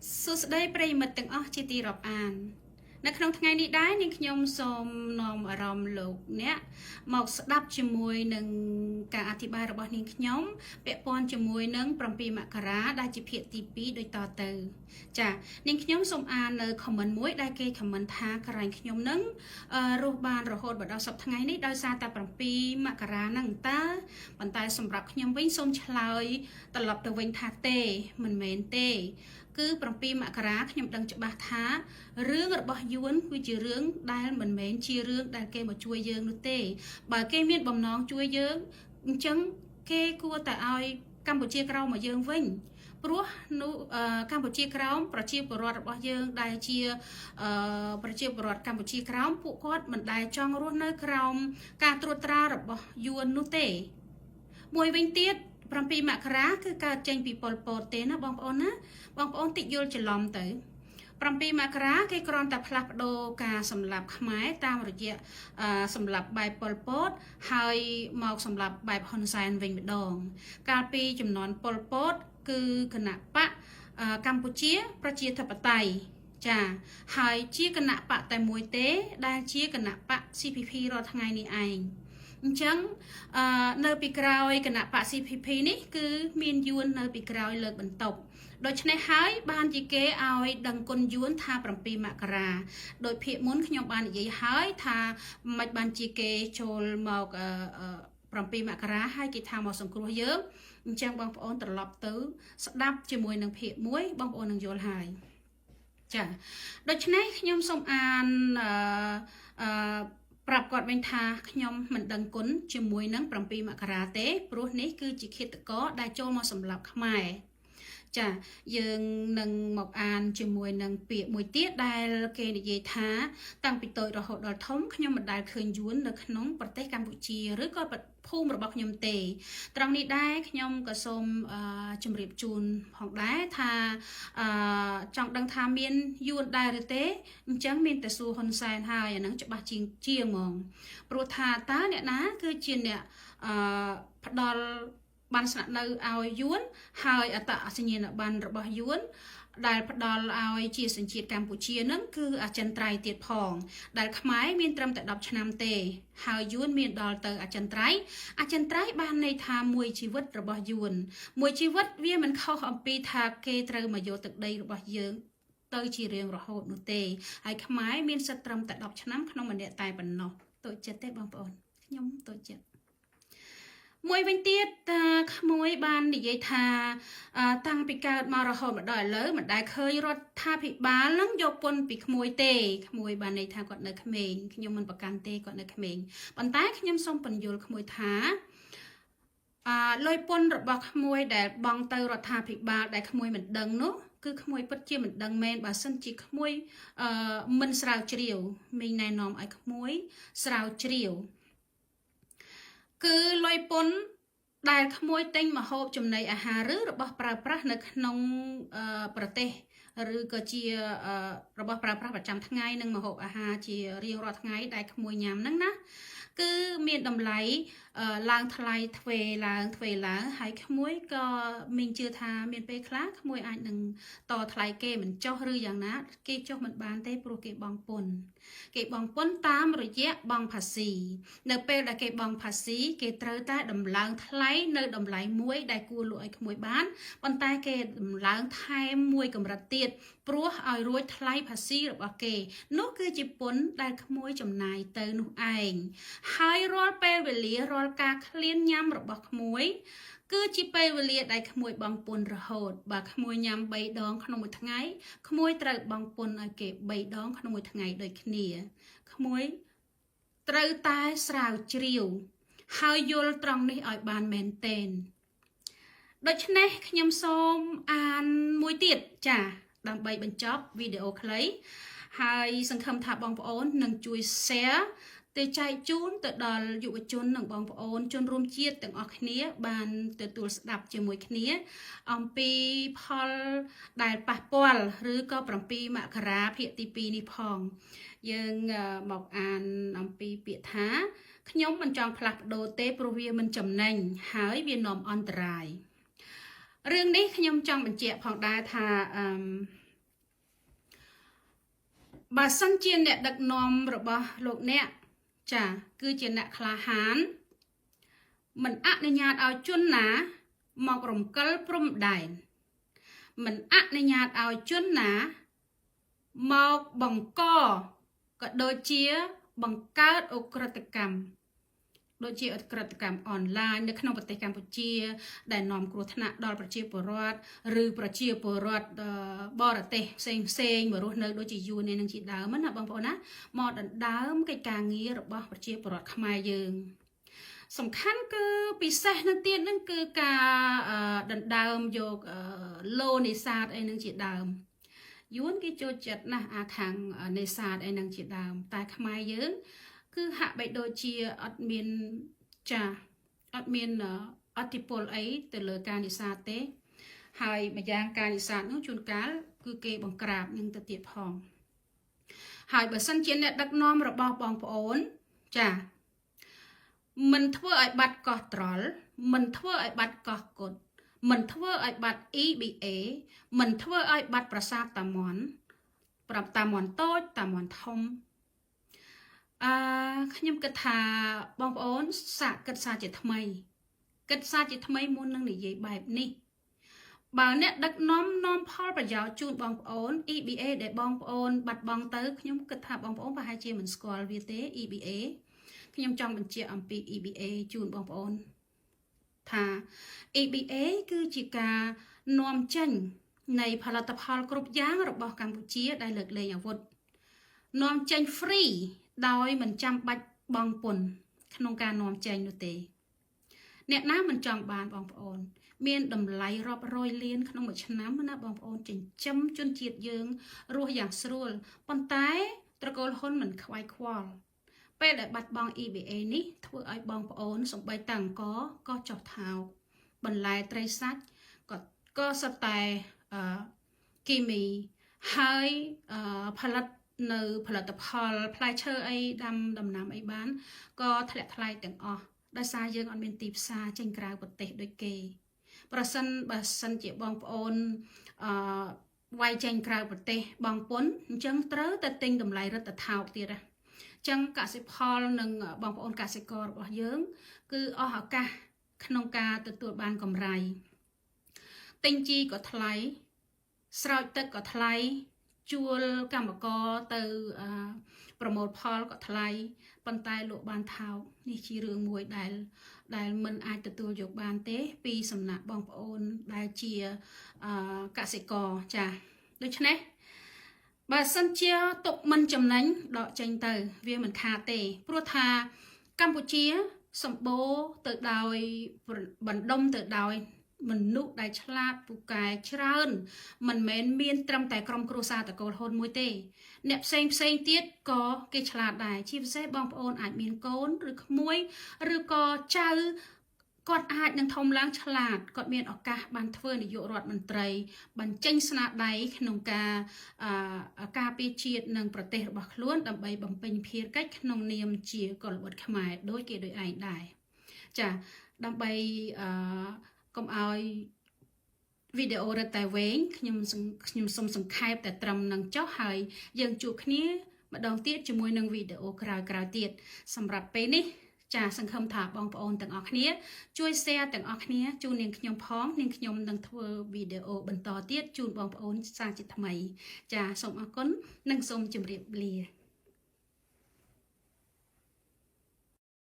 Susday Praymatទាំងអស់ជាទីរាប់អាននៅក្នុងថ្ងៃនេះដែរនាងខ្ញុំសូមនាំអារម្មណ៍លោកអ្នកមកស្ដាប់ជាមួយនឹងការអធិប្បាយរបស់នាងខ្ញុំពាក់ព័ន្ធជាមួយនឹង7មករាដែលជាភាគទី2ដូចតទៅចានាងខ្ញុំសូមអាននៅ comment មួយដែលគេ comment ថាក្រែងខ្ញុំនឹងរស់បានរហូតដល់សប្តាហ៍ថ្ងៃនេះដោយសារតែ7មករាហ្នឹងតើប៉ុន្តែសម្រាប់ខ្ញុំវិញសូមឆ្លើយត្រឡប់ទៅវិញថាទេមិនមែនទេគឺ7មករាខ្ញុំដឹងច្បាស់ថារឿងរបស់យួនគឺជារឿងដែលមិនមែនជារឿងដែលគេមកជួយយើងនោះទេបើគេមានបំណងជួយយើងអញ្ចឹងគេគួរតែឲ្យកម្ពុជាក្រោមមកយើងវិញព្រោះនោះកម្ពុជាក្រោមប្រជាពលរដ្ឋរបស់យើងដែលជាប្រជាពលរដ្ឋកម្ពុជាក្រោមពួកគាត់មិនដែលចង់រស់នៅក្រោមការត្រួតត្រារបស់យួននោះទេមួយវិញទៀត7មករាគឺកើតចេញពីប៉ុលពតទេណាបងប្អូនណាបងប្អូនតិចយល់ច្រឡំទៅ7មករាគេគ្រាន់តែផ្លាស់ប្ដូរការសម្លាប់ខ្មែរតាមរយៈសម្លាប់បែបប៉ុលពតហើយមកសម្លាប់បែបហ៊ុនសែនវិញម្ដងកាលពីចំនួនប៉ុលពតគឺគណៈបកកម្ពុជាប្រជាធិបតេយ្យចាហើយជាគណៈបកតែមួយទេដែលជាគណៈបក CPP រាល់ថ្ងៃនេះឯងអញ្ចឹងនៅពីក្រោយគណៈបក CPP នេះគឺមានយួននៅពីក្រោយលើកបន្ទប់ដូច្នេះហើយបានជាគេឲ្យដឹងគុណយួនថា7មករាដោយភាគមុនខ្ញុំបាននិយាយហើយថាមិនបានជាគេចូលមក7មករាហើយគេថាមកសង្គ្រោះយើងអញ្ចឹងបងប្អូនត្រឡប់ទៅស្ដាប់ជាមួយនឹងភាគ1បងប្អូននឹងយល់ហើយចាដូច្នេះខ្ញុំសូមអានប្រាប់គាត់វិញថាខ្ញុំមិនដឹងគុណជាមួយនឹង7មករាទេព្រោះនេះគឺជាឃាតករដែលចូលមកសម្លាប់ខ្មែរចាយើងនឹងមកអានជាមួយនឹងពាក្យមួយទៀតដែលគេនិយាយថាតាំងពីតូចរហូតដល់ធំខ្ញុំមិនដែលឃើញយួននៅក្នុងប្រទេសកម្ពុជាឬក៏ភូមិរបស់ខ្ញុំទេត្រង់នេះដែរខ្ញុំក៏សូមជម្រាបជូនផងដែរថាចង់ដឹងថាមានយួនដែរឬទេអញ្ចឹងមានតែសួរហ៊ុនសែនហើយអាហ្នឹងច្បាស់ជាងហ្មងព្រោះថាតើអ្នកណាគឺជាអ្នកផ្ដល់បានស្នាក់នៅឲ្យយួនហើយអត្តសញ្ញាណប័ណ្ណរបស់យួនដែលផ្ដល់ឲ្យជាសញ្ជាតិកម្ពុជានឹងគឺអចិន្ត្រៃយ៍ទៀតផងដែលខ្មែរមានត្រឹមតែ10ឆ្នាំទេហើយយួនមានដល់ទៅអចិន្ត្រៃយ៍បានន័យថាមួយជីវិតរបស់យួនមួយជីវិតវាមិនខុសអំពីថាគេត្រូវមកយកទឹកដីរបស់យើងទៅជារៀងរហូតនោះទេហើយខ្មែរមានសិទ្ធិត្រឹមតែ10ឆ្នាំក្នុងម្នាក់តែប៉ុណ្ណោះតូចចិត្តទេបងប្អូនខ្ញុំតូចចិត្តមួយវិញទៀតក្មួយបាននិយាយថាតាំងពីកើតមករហូតមកដល់ឥឡូវមិនដែលឃើញរដ្ឋាភិបាលនឹងយកពន្ធពីក្មួយទេក្មួយបានន័យថាគាត់នៅក្មេងខ្ញុំមិនប្រកាន់ទេគាត់នៅក្មេងប៉ុន្តែខ្ញុំសូមពន្យល់ក្មួយថាលុយពន្ធរបស់ក្មួយដែលបង់ទៅរដ្ឋាភិបាលដែលក្មួយមិនដឹងនោះគឺក្មួយពិតជាមិនដឹងមែនបើសិនជាក្មួយមិនស្រាវជ្រាវមីងណែនាំឲ្យក្មួយស្រាវជ្រាវគឺលុយពន្ធដែលក្មួយទិញម្ហូបចំណីអាហារឬរបស់ប្រើប្រាស់នៅក្នុងប្រទេសឬក៏ជារបស់ប្រើប្រាស់ប្រចាំថ្ងៃនិងម្ហូបអាហារជារៀងរាល់ថ្ងៃដែលក្មួយញ៉ាំហ្នឹងណាគឺមានតម្លៃឡើងថ្លៃទ្វេឡើងហើយក្មួយក៏មានជឿថាមានពេលខ្លះក្មួយអាចនឹងតថ្លៃគេមិនចុះឬយ៉ាងណាគេចុះមិនបានទេព្រោះគេបង់ពន្ធតាមរយៈបង់ภาษีនៅពេលដែលគេបង់ภาษีគេត្រូវតែដំឡើងថ្លៃនៅតម្លៃមួយដែលគួរលក់ឲ្យក្មួយបានប៉ុន្តែគេដំឡើងថែមមួយកម្រិតទៀតព្រោះឲ្យរួចថ្លៃภาษีរបស់គេនោះគឺជាពន្ធដែលក្មួយចំណាយទៅនោះឯងហើយរាល់ពេលវេលារាល់ការឃ្លានញ៉ាំរបស់ក្មួយគឺជាពេលវេលាដែលក្មួយបង់ពន្ធរហូតបើក្មួយញ៉ាំ3ដងក្នុងមួយថ្ងៃក្មួយត្រូវបង់ពន្ធឲ្យគេ3ដងក្នុងមួយថ្ងៃដូចគ្នាក្មួយត្រូវតែស្រាវជ្រាវហើយយល់ត្រង់នេះឲ្យបានមែនទែនដូច្នេះខ្ញុំសូមអានមួយទៀតចាដើម្បីបញ្ចប់វីដេអូខ្លីហើយសង្ឃឹមថាបងប្អូននឹងជួយ share ទៅចែកជូនទៅដល់យុវជននិងបងប្អូនជនរួមជាតិទាំងអស់គ្នាបានទទួលស្ដាប់ជាមួយគ្នាអំពីផលដែលប៉ះពាល់ឬក៏7មករាភាគទី2នេះផងយើងមកអានអំពីពាក្យថាខ្ញុំមិនចង់ផ្លាស់ប្ដូរទេព្រោះវាមិនចំណេញហើយវានាំអន្តរាយរឿងនេះខ្ញុំចង់បញ្ជាក់ផងដែរថា បើសិនជាអ្នកដឹកនាំរបស់លោកអ្នកចាគឺជាអ្នកក្លាហានមិនអនុញ្ញាតឲ្យជនណាមករំកិលព្រំដែនមិនអនុញ្ញាតឲ្យជនណាមកបង្កក៏ដូចជាបង្កើតអ ក្រិតកម្មដូចជាអ ក្រិតកម្មអនឡាញនៅក្នុងប្រទេសកម្ពុជាដែលនាំគ្រោះថ្នាក់ដល់ប្រជាពលរដ្ឋឬប្រជាពលរដ្ឋបរទេសផ្សេងមករស់នៅដូចជាយួននេះនឹងជាដើមណាបងប្អូនណាមកដណ្ដើមកិច្ចការងាររបស់ប្រជាពលរដ្ឋខ្មែរយើងសំខាន់គឺពិសេសនឹងទៀតនឹងគឺការដណ្ដើមយកលោនេសាទអីនឹងជាដើមយួនគេចូលចិត្តណាស់អាខាងនេសាទអីនឹងជាដើមតែខ្មែរយើងគឺហាក់បីដូចជាអត់មានអត់មានអធិពលអីទៅលើការនេសាទទេហើយម្យ៉ាងការនេសាទនោះជួនកាលគឺគេបង្ក្រាបនឹងទៅទៀតផងហើយបើសិនជាអ្នកដឹកនាំរបស់បងប្អូនមិនធ្វើឲ្យបាត់កោះត្រល់មិនធ្វើឲ្យបាត់កោះកុដមិនធ្វើឲ្យបាត់ EBA មិនធ្វើឲ្យបាត់ប្រាសាទតាមាន់ប្រាប់តាមាន់តូចតាមាន់ធំខ្ញុំគិតថាបងប្អូនសាកគិតសារជាថ្មីមុននឹងនិយាយបែបនេះបើអ្នកដឹកនាំផលប្រយោជន៍ជូនបងប្អូន EBA ដែលបងប្អូនបាត់បង់ទៅខ្ញុំគិតថាបងប្អូនប្រហែលជាមិនស្គាល់វាទេ EBA ខ្ញុំចង់បញ្ជាក់អំពី EBA ជូនបងប្អូនថា EBA គឺជាការនាំចេញនៃផលិតផលគ្រប់យ៉ាងរបស់កម្ពុជាដែលលើកលែងអាវុធនាំចេញ free ដោយមិនចាំបាច់បង់ពន្ធក្នុងការនាំចេញនោះទេអ្នកណាមិនចង់បានបងប្អូនមានតម្លៃរាប់រយលានក្នុងមួយឆ្នាំណាបងប្អូនចិញ្ចឹមជនជាតិយើងរស់យ៉ាងស្រួលប៉ុន្តែត្រកូលហ៊ុនមិនខ្វាយខ្វល់ពេលដែលបាត់បង់ EBA នេះធ្វើឲ្យបងប្អូនសំបីតាំងក៏ចុះថោកបន្លែត្រីសាច់ក៏សុទ្ធតែគីមីហើយផលិតនៅផលិតផលផ្លែឈើអីដំណាំអីបានក៏ធ្លាក់ថ្លៃទាំងអស់ដោយសារយើងអត់មានទីផ្សារចេញក្រៅប្រទេសដូចគេបើសិនជាបងប្អូនវាយចេញក្រៅប្រទេសបងពុនអញ្ចឹងត្រូវតែទិញតម្លៃរដ្ឋថោកទៀតណាចឹងកសិផលនិងបងប្អូនកសិកររបស់យើងគឺអស់ឱកាសក្នុងការទទួលបានកម្រៃទិញជីក៏ថ្លៃស្រោចទឹកក៏ថ្លៃជួលកម្មករទៅប្រមូលផលក៏ថ្លៃប៉ុន្តែលក់បានថោកនេះជារឿងមួយដែលមិនអាចទទួលយកបានទេពីសំណាក់បងប្អូនដែលជាកសិករចាដូច្នេះបើសិនជាទុកមិនចំណេញដកចេញទៅវាមិនខាតទេព្រោះថាកម្ពុជាសម្បូរទៅដោយបណ្ដុំទៅដោយមនុស្សដែលឆ្លាតពូកែច្រើនមិនមែនមានត្រឹមតែក្រុមគ្រួសារតកូលហ៊ុនមួយទេអ្នកផ្សេងទៀតក៏គេឆ្លាតដែរជាពិសេសបងប្អូនអាចមានកូនឬក្មួយឬក៏ចៅគាត់អាចនឹងធំឡើងឆ្លាតគាត់មានឱកាសបានធ្វើនាយករដ្ឋមន្ត្រីបញ្ចេញស្នាដៃក្នុងការពារជាតិនិងប្រទេសរបស់ខ្លួនដើម្បីបំពេញភារកិច្ចក្នុងនាមជាកុលបុត្រខ្មែរដូចគេដូចឯងដែរចាដើម្បីកុំឲ្យវីដេអូរឹតតែវែងខ្ញុំសូមសង្ខេបតែត្រឹមនឹងចុះហើយយើងជួបគ្នាម្ដងទៀតជាមួយនឹងវីដេអូក្រោយទៀតសម្រាប់ពេលនេះចាសង្ឃឹមថាបងប្អូនទាំងអស់គ្នាជួយ share ទាំងអស់គ្នាជូននាងខ្ញុំផងនាងខ្ញុំនឹងធ្វើវីដេអូបន្តទៀតជូនបងប្អូនសាជាថ្មីចាសូមអរគុណនិងសូមជម្រាបលា